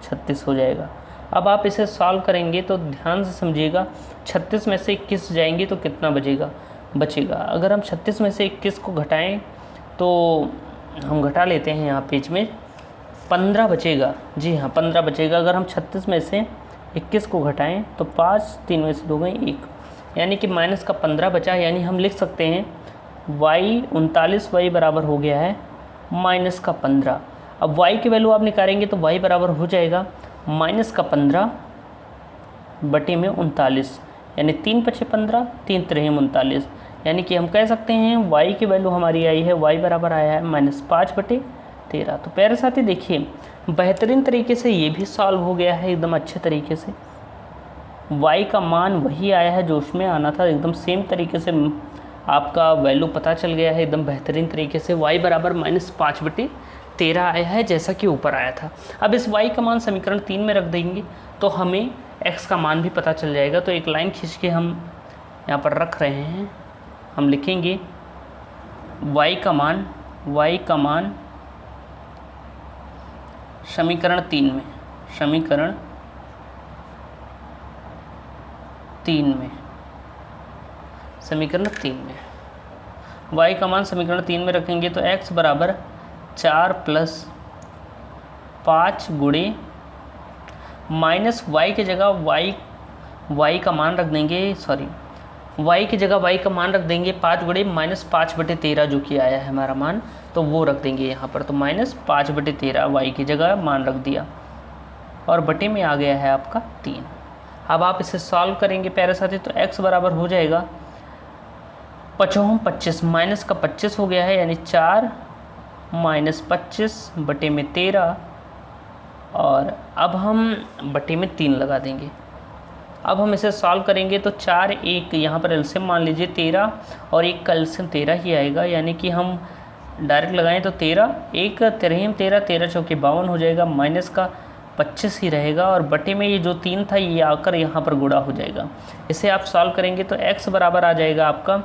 36 हो जाएगा। अब आप इसे सॉल्व करेंगे तो ध्यान से समझिएगा, 36 में से 21 जाएंगे तो कितना बचेगा। अगर हम 36 में से 21 को घटाएं तो हम घटा लेते हैं यहाँ पेज में, 15 बचेगा। जी हाँ, 15 बचेगा। अगर हम 36 में से 21 को घटाएं तो 5 3 में से 2 गई 1, यानी कि माइनस का 15 बचा। यानी हम लिख सकते हैं y 39y बराबर हो गया है माइनस का 15। अब y की वैल्यू आप निकालेंगे तो y बराबर हो जाएगा माइनस का 15 बटे में 39, यानी 3 × 5 = 15, 3 × 3 = 39, यानी कि हम कह सकते हैं y की वैल्यू हमारी आई है, y बराबर आया है -5/13। तो प्यारे साथी देखिए, बेहतरीन तरीके से ये भी सॉल्व हो गया है एकदम अच्छे तरीके से। y का मान वही आया है जो उसमें आना था, एकदम सेम तरीके से आपका वैल्यू पता चल गया है एकदम बेहतरीन तरीके से। y बराबर -5/13 आया है जैसा कि ऊपर आया था। अब इस y का मान समीकरण 3 में रख देंगे तो हमें x का मान भी पता चल जाएगा। तो एक लाइन खींच के हम यहाँ पर रख रहे हैं हम लिखेंगे y का मान समीकरण 3 में y का मान समीकरण 3 में रखेंगे तो x बराबर 4 + 5 गुणे माइनस y की जगह y का मान रख देंगे, y की जगह y का मान रख देंगे 5 गुणे -5/13 जो कि आया है हमारा मान, तो वो रख देंगे यहाँ पर। तो -5/13 y की जगह मान रख दिया और बटे में आ गया है आपका 3। अब आप इसे सॉल्व करेंगे प्यारे साथी तो x बराबर हो जाएगा 25 माइनस का 25 हो गया है, यानी 4 - 25/13 और अब हम बटे में 3 लगा देंगे। अब हम इसे सॉल्व करेंगे तो 4 1 यहाँ पर एलसीएम मान लीजिए 13 और 1 का एलसीएम 13 ही आएगा, यानी कि हम डायरेक्ट लगाएं तो 13 1 13 13 चौके 52 हो जाएगा, माइनस का 25 ही रहेगा और बटे में ये जो 3 था ये आकर यहाँ पर गुणा हो जाएगा। इसे आप सॉल्व करेंगे तो x बराबर आ जाएगा आपका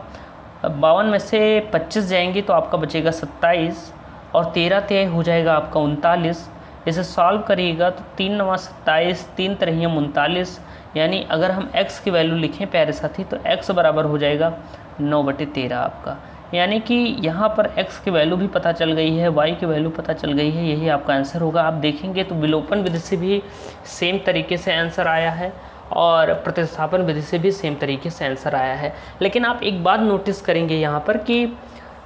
52 में से 25 जाएंगे तो आपका बचेगा 27 और 13 तय हो जाएगा आपका 39। इसे सॉल्व करिएगा तो 3 9 27 3 3 39, यानी अगर हम x की वैल्यू लिखें प्यारे साथी तो x बराबर हो जाएगा 9/13 आपका, यानी कि यहाँ पर x की वैल्यू भी पता चल गई है, y की वैल्यू पता चल गई है, यही आपका आंसर होगा। आप देखेंगे तो विलोपन विधि से भी सेम तरीके से आंसर आया है और प्रतिस्थापन विधि से भी सेम तरीके से आंसर आया है। लेकिन आप एक बात नोटिस करेंगे यहाँ पर कि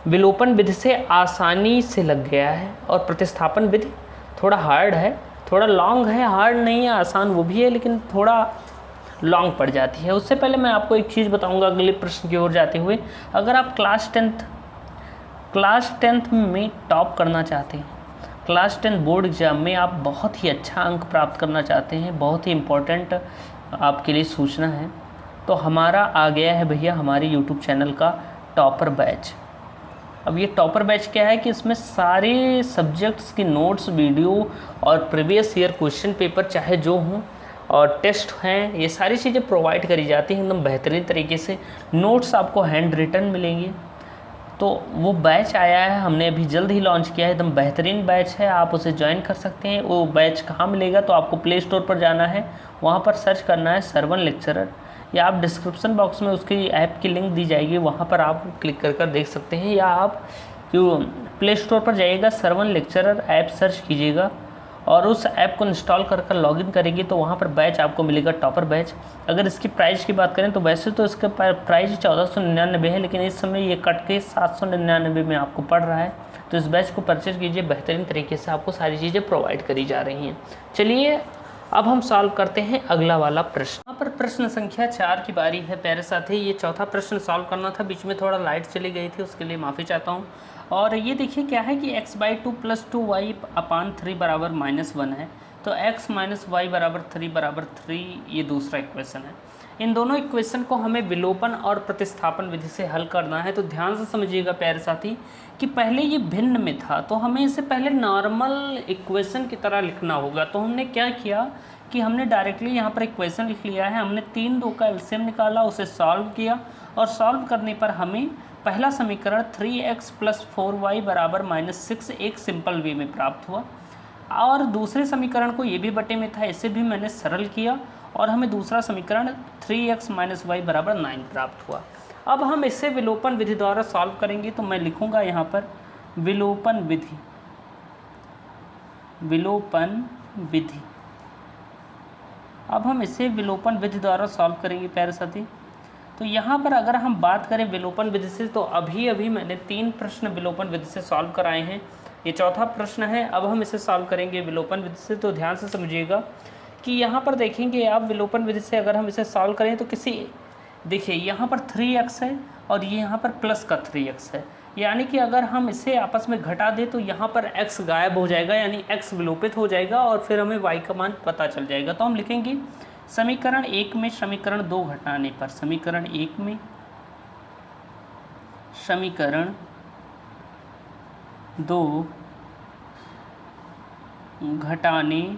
विलोपन विधि से आसानी से लग गया है और प्रतिस्थापन विधि थोड़ा हार्ड है, थोड़ा लॉन्ग है, हार्ड नहीं है, आसान वो भी है लेकिन थोड़ा लॉन्ग पड़ जाती है। उससे पहले मैं आपको एक चीज़ बताऊंगा अगले प्रश्न की ओर जाते हुए। अगर आप क्लास टेंथ में टॉप करना चाहते हैं, क्लास 10 बोर्ड एग्जाम में आप बहुत ही अच्छा अंक प्राप्त करना चाहते हैं, बहुत ही इम्पोर्टेंट आपके लिए सूचना है, तो हमारा आ गया है भैया हमारे यूट्यूब चैनल का टॉपर बैच। अब ये टॉपर बैच क्या है कि इसमें सारे सब्जेक्ट्स की नोट्स, वीडियो और प्रीवियस ईयर क्वेश्चन पेपर चाहे जो हों और टेस्ट हैं, ये सारी चीज़ें प्रोवाइड करी जाती हैं एकदम बेहतरीन तरीके से। नोट्स आपको हैंड रिटन मिलेंगे। तो वो बैच आया है, हमने अभी जल्द ही लॉन्च किया है, एकदम बेहतरीन बैच है, आप उसे ज्वाइन कर सकते हैं। वो बैच कहाँ मिलेगा तो आपको प्ले स्टोर पर जाना है, वहाँ पर सर्च करना है सरवन लेक्चरर, या आप डिस्क्रिप्शन बॉक्स में उसकी ऐप की लिंक दी जाएगी, वहाँ पर आप क्लिक कर देख सकते हैं, या आप जो प्ले स्टोर पर जाइएगा सरवन लेक्चरर ऐप सर्च कीजिएगा और उस ऐप को इंस्टॉल कर लॉगिन करेंगे तो वहाँ पर बैच आपको मिलेगा, टॉपर बैच। अगर इसकी प्राइस की बात करें तो वैसे तो इसका प्राइस 1499 है, लेकिन इस समय ये कट के 799 में आपको पड़ रहा है। तो इस बैच को परचेज कीजिए, बेहतरीन तरीके से आपको सारी चीज़ें प्रोवाइड करी जा रही हैं। चलिए अब हम सॉल्व करते हैं अगला वाला प्रश्न। यहाँ पर प्रश्न संख्या 4 की बारी है प्यारे साथी। ये चौथा प्रश्न सॉल्व करना था, बीच में थोड़ा लाइट चली गई थी, उसके लिए माफ़ी चाहता हूँ। और ये देखिए क्या है कि x/2 + 2y/3 बराबर -1 है, तो x - y बराबर 3 ये दूसरा इक्वेशन है। इन दोनों इक्वेशन को हमें विलोपन और प्रतिस्थापन विधि से हल करना है। तो ध्यान से समझिएगा प्यारे साथी कि पहले ये भिन्न में था, तो हमें इसे पहले नॉर्मल इक्वेशन की तरह लिखना होगा। तो हमने क्या किया कि हमने डायरेक्टली यहाँ पर इक्वेशन लिख लिया है। हमने 3 2 का एलसीएम निकाला, उसे सॉल्व किया और सॉल्व करने पर हमें पहला समीकरण 3x + 4y बराबर -6 एक सिंपल वे में प्राप्त हुआ, और दूसरे समीकरण को ये भी बटे में था, इसे भी मैंने सरल किया और हमें दूसरा समीकरण 3x - y बराबर 9 प्राप्त हुआ। अब हम इसे विलोपन विधि द्वारा सॉल्व करेंगे, तो मैं लिखूँगा यहाँ पर विलोपन विधि। अब हम इसे विलोपन विधि द्वारा सॉल्व करेंगे प्यारे साथी। तो यहाँ पर अगर हम बात करें विलोपन विधि से, तो अभी मैंने 3 प्रश्न विलोपन विधि से सॉल्व कराए हैं, ये चौथा प्रश्न है। अब हम इसे सॉल्व करेंगे विलोपन विधि से। तो ध्यान से समझिएगा कि यहाँ पर देखेंगे आप विलोपन विधि से अगर हम इसे सॉल्व करें तो देखिए यहाँ पर 3x है और ये यहाँ पर प्लस का 3x है, यानी कि अगर हम इसे आपस में घटा दें तो यहाँ पर x गायब हो जाएगा, यानी x विलोपित हो जाएगा और फिर हमें y का मान पता चल जाएगा। तो हम लिखेंगे समीकरण 1 में समीकरण 2 घटाने पर, समीकरण 1 में समीकरण 2 घटाने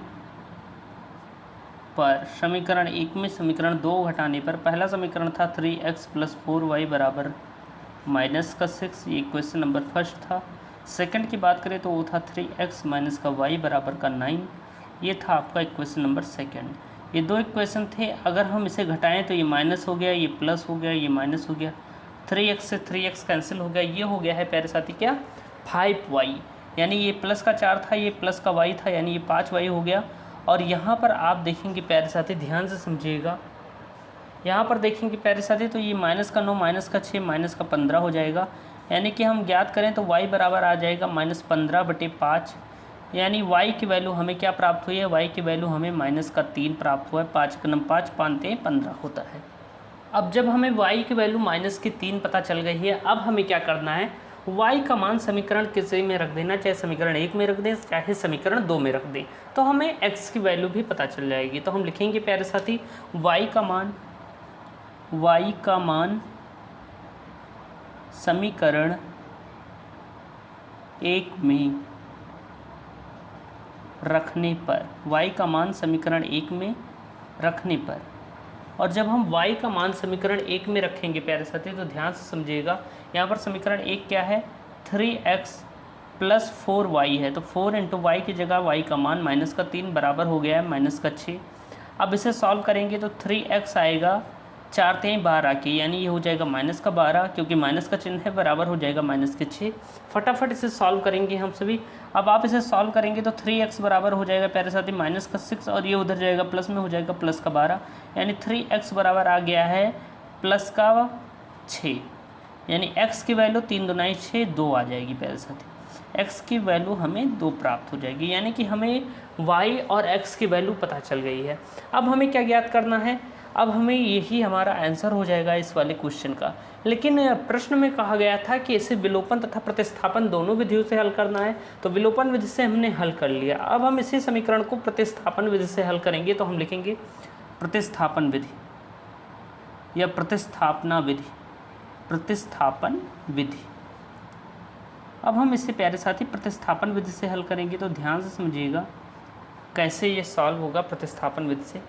पर, समीकरण 1 में समीकरण 2 घटाने पर पहला समीकरण था 3x + 4y बराबर माइनस का 6, ये क्वेश्चन नंबर फर्स्ट था। सेकंड की बात करें तो वो था 3x माइनस का y बराबर का 9, ये था आपका इक्वेशन नंबर सेकंड। ये दो इक्वेशन थे, अगर हम इसे घटाएं तो ये माइनस हो गया, ये प्लस हो गया, ये माइनस हो गया, 3x से 3x कैंसिल हो गया, ये हो गया है प्यारे साथी क्या 5y, यानी ये प्लस का 4 था, ये प्लस का y था, यानी ये 5y हो गया। और यहाँ पर आप देखेंगे प्यारे साथी, ध्यान से समझिएगा, यहाँ पर देखेंगे प्यारे साथी तो ये माइनस का 9 माइनस का 6 माइनस का 15 हो जाएगा, यानी कि हम ज्ञात करें तो y बराबर आ जाएगा -15/5, यानी y की वैल्यू हमें क्या प्राप्त हुई है, y की वैल्यू हमें -3 प्राप्त हुआ है। 5 का 5 पानते 15 होता है। अब जब हमें y की वैल्यू -3 पता चल गई है, अब हमें क्या करना है, y का मान समीकरण किसी में रख देना, चाहे समीकरण 1 में रख दें चाहे समीकरण 2 में रख दें, तो हमें x की वैल्यू भी पता चल जाएगी। तो हम लिखेंगे प्यारे साथी y का मान समीकरण 1 में रखने पर, y का मान समीकरण 1 में रखने पर, और जब हम y का मान समीकरण 1 में रखेंगे प्यारे साथी तो ध्यान से समझिएगा, यहाँ पर समीकरण 1 क्या है 3x + 4y है, तो 4 × y की जगह y का मान -3 बराबर हो गया है -6। अब इसे सॉल्व करेंगे तो 3x आएगा 4 3 12 के, यानी ये हो जाएगा -12, क्योंकि माइनस का चिन्ह है, बराबर हो जाएगा -6। फटाफट इसे सॉल्व करेंगे हम सभी। अब आप इसे सॉल्व करेंगे तो 3x बराबर हो जाएगा प्यारे साथी -6, और ये उधर जाएगा प्लस में हो जाएगा +12, यानी 3x बराबर आ गया है +6, यानी x की वैल्यू 3 दूना 6 2 आ जाएगी प्यारे साथी। x की वैल्यू हमें 2 प्राप्त हो जाएगी, यानी कि हमें y और x की वैल्यू पता चल गई है। अब हमें क्या ज्ञात करना है, अब हमें यही हमारा आंसर हो जाएगा इस वाले क्वेश्चन का। लेकिन प्रश्न में कहा गया था कि इसे विलोपन तथा प्रतिस्थापन दोनों विधियों से हल करना है, तो विलोपन विधि से हमने हल कर लिया। अब हम इसी समीकरण को प्रतिस्थापन विधि से हल करेंगे, तो हम लिखेंगे प्रतिस्थापन विधि या प्रतिस्थापना विधि, प्रतिस्थापन विधि। अब हम इसे प्यारे साथी प्रतिस्थापन विधि से हल करेंगे, तो ध्यान से समझिएगा कैसे ये सॉल्व होगा प्रतिस्थापन विधि से।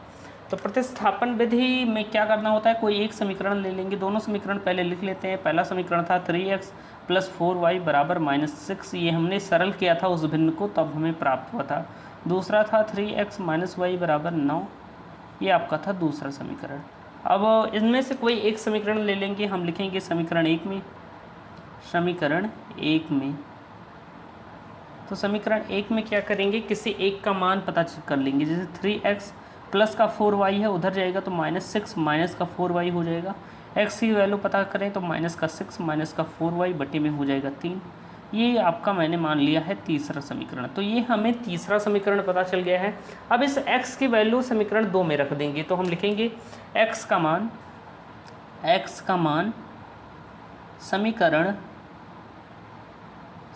तो प्रतिस्थापन विधि में क्या करना होता है, कोई एक समीकरण ले लेंगे, दोनों समीकरण पहले लिख लेते हैं। पहला समीकरण था 3x + 4y बराबर -6, ये हमने सरल किया था उस भिन्न को, तब हमें प्राप्त हुआ था। दूसरा था 3x - y बराबर 9, ये आपका था दूसरा समीकरण। अब इनमें से कोई एक समीकरण ले लेंगे, हम लिखेंगे समीकरण 1 में, समीकरण 1 में। तो समीकरण 1 में क्या करेंगे, किसी एक का मान पता कर लेंगे, जैसे 3x प्लस का 4y है, उधर जाएगा तो -6 माइनस का 4y हो जाएगा। x की वैल्यू पता करें तो -6 माइनस का 4y बटे में हो जाएगा 3। ये आपका मैंने मान लिया है तीसरा समीकरण। तो ये हमें तीसरा समीकरण पता चल गया है। अब इस x की वैल्यू समीकरण 2 में रख देंगे, तो हम लिखेंगे x का मान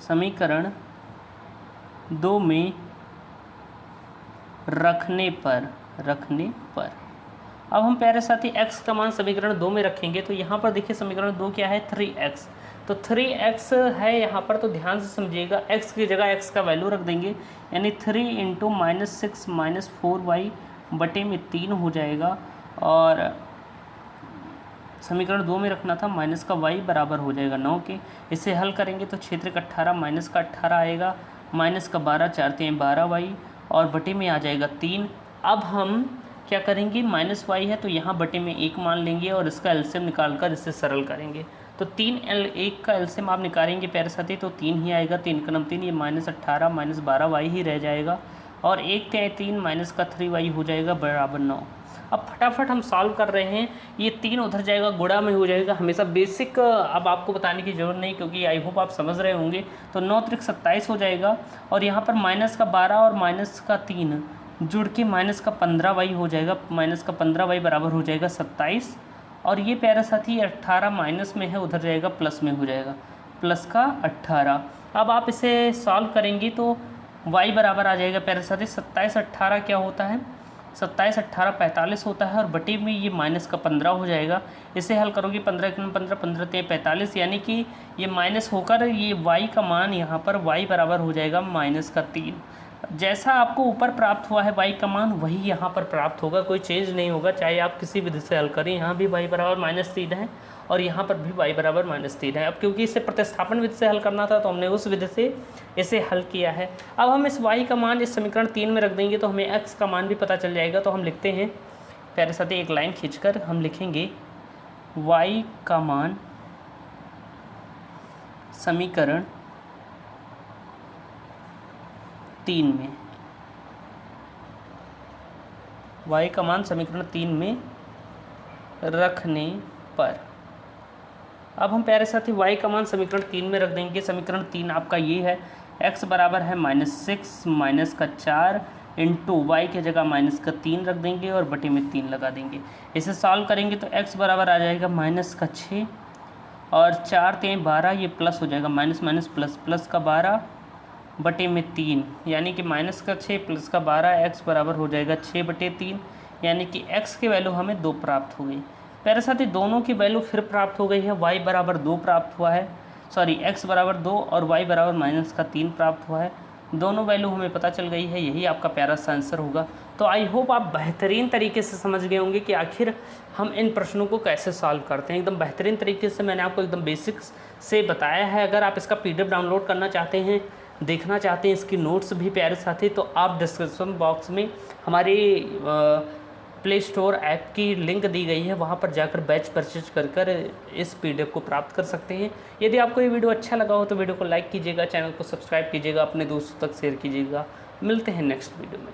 समीकरण 2 में रखने पर। अब हम प्यारे साथी x का मान समीकरण 2 में रखेंगे, तो यहाँ पर देखिए समीकरण 2 क्या है 3x, तो 3x है यहाँ पर, तो ध्यान से समझिएगा x की जगह x का वैल्यू रख देंगे, यानी 3 × -6 - 4y बटे में 3 हो जाएगा। और समीकरण 2 में रखना था, माइनस का y बराबर हो जाएगा 9 के। इसे हल करेंगे तो 6 × 18 माइनस का 18 आएगा, माइनस का 12 4 × 12y, और बटे में आ जाएगा 3। अब हम क्या करेंगे, -y है तो यहाँ बटे में 1 मान लेंगे और इसका एलसीएम निकाल कर इसे सरल करेंगे। तो 1 का एलसीएम आप निकालेंगे प्यारे साथी तो 3 ही आएगा, 3 का 3, ये -18 - 12y ही रह जाएगा, और 1 × 3 माइनस का 3y हो जाएगा बराबर 9। अब फटाफट हम सॉल्व कर रहे हैं, ये 3 उधर जाएगा गुणा में हो जाएगा, हमेशा बेसिक अब आपको बताने की ज़रूरत नहीं, क्योंकि आई होप आप समझ रहे होंगे। तो 9 × 3 = 27 हो जाएगा, और यहाँ पर माइनस का 12 और माइनस का 3 जुड़ के माइनस का 15y हो जाएगा, माइनस का 15y बराबर हो जाएगा 27, और ये प्यारा साथी 18 माइनस में है, उधर जाएगा प्लस में हो जाएगा, प्लस का 18। अब आप इसे सॉल्व करेंगे तो y बराबर आ जाएगा प्यारे साथी 27 18 क्या होता है, 27 18 45 होता है, और बटे में ये माइनस का 15 हो जाएगा। इसे हल करोगे 15 × 15 15 × 45, यानी कि ये माइनस होकर ये y का मान यहाँ पर y बराबर हो जाएगा -3। जैसा आपको ऊपर प्राप्त हुआ है y का मान वही यहाँ पर प्राप्त होगा, कोई चेंज नहीं होगा, चाहे आप किसी विधि से हल करें। यहाँ भी y बराबर -3 है और यहाँ पर भी y बराबर -3 है। अब क्योंकि इसे प्रतिस्थापन विधि से हल करना था तो हमने उस विधि से इसे हल किया है। अब हम इस y का मान इस समीकरण 3 में रख देंगे तो हमें x का मान भी पता चल जाएगा। तो हम लिखते हैं प्यारे साथी, एक लाइन खींचकर हम लिखेंगे y का मान समीकरण 3 में, y का मान समीकरण 3 में रखने पर। अब हम प्यारे साथी y का मान समीकरण 3 में रख देंगे। समीकरण 3 आपका ये है, x बराबर है -6 -4 इंटू वाई की जगह -3 रख देंगे और बटे में 3 लगा देंगे। इसे सॉल्व करेंगे तो x बराबर आ जाएगा -6 और 4 3 12, ये प्लस हो जाएगा, माइनस प्लस, प्लस का 12 बटे में 3, यानी कि -6 प्लस का 12, x बराबर हो जाएगा 6/3, यानी कि x की वैल्यू हमें 2 प्राप्त हो गई। प्यारे साथी, दोनों की वैल्यू फिर प्राप्त हो गई है। y बराबर 2 प्राप्त हुआ है, सॉरी x बराबर 2 और y बराबर -3 प्राप्त हुआ है। दोनों वैल्यू हमें पता चल गई है, यही आपका प्यारा सा आंसर होगा। तो आई होप आप बेहतरीन तरीके से समझ गए होंगे कि आखिर हम इन प्रश्नों को कैसे सॉल्व करते हैं। एकदम बेहतरीन तरीके से मैंने आपको एकदम बेसिक्स से बताया है। अगर आप इसका PDF डाउनलोड करना चाहते हैं, देखना चाहते हैं इसकी नोट्स भी प्यारे साथी, तो आप डिस्क्रिप्शन बॉक्स में हमारी प्ले स्टोर ऐप की लिंक दी गई है, वहाँ पर जाकर बैच परचेज कर इस PDF को प्राप्त कर सकते हैं। यदि आपको ये वीडियो अच्छा लगा हो तो वीडियो को लाइक कीजिएगा, चैनल को सब्सक्राइब कीजिएगा, अपने दोस्तों तक शेयर कीजिएगा। मिलते हैं नेक्स्ट वीडियो में।